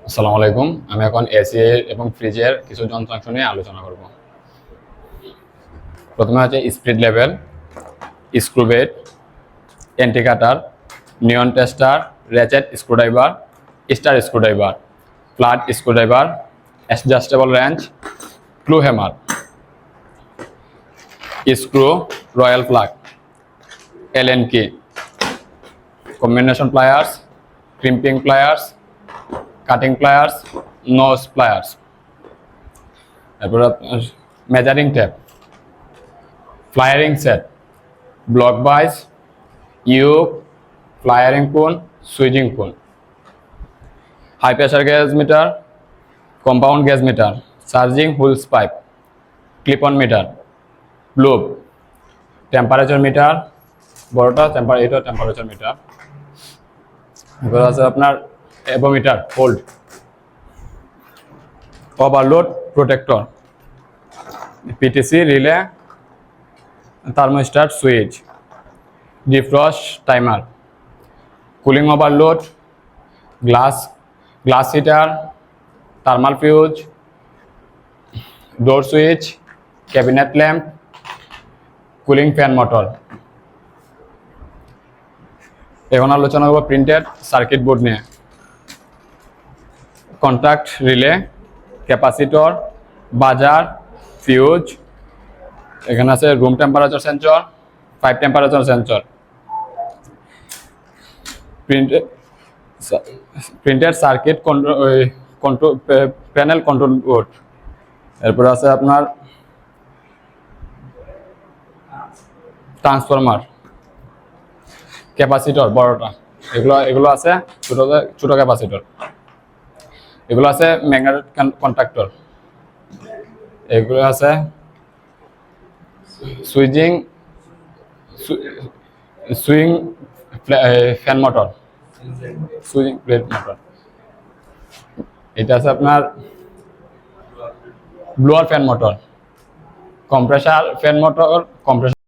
আসসালামু আলাইকুম। আমি এখন এসি এবং ফ্রিজের কিছু যন্ত্রাংশ নিয়ে আলোচনা করব। প্রথমে আছে speed level, screw bit, anti cutter, neon tester, ratchet screwdriver, star screwdriver, flat screwdriver, adjustable wrench, claw hammer, screw, royal plug, Allen key, combination pliers, crimping pliers, cutting pliers, nose pliers. তারপর measuring tape, flaring set, block vice, yoke, flaring cone, swaging cone, high pressure gas meter, compound gas meter, charging wheels pipe, clip on meter, loop, temperature meter, বড়টা temperature meter. এবার আছে আপনার avometer, hold, overload protector, PTC relay, thermostat switch, defrost timer, cooling overload, glass heater, thermal fuse, door switch, cabinet lamp, cooling fan motor. এখন আলোচনা করব printed circuit board নিয়ে। Contact relay, capacitor, buzzer, fuse. এখানে আছে room temperature sensor, pipe temperature sensor. Printed circuit control panel control board. এরপর আছে আপনার transformer, capacitor বড়টা, এগুলো আছে ছোট ক্যাপাসিটর। এগুলো আছে ম্যাগনেটিক কন্ট্যাক্টর। এগুলো আছে swing fan motor, swing blade motor. এটা আছে আপনার blower fan motor, compressor fan motor, compressor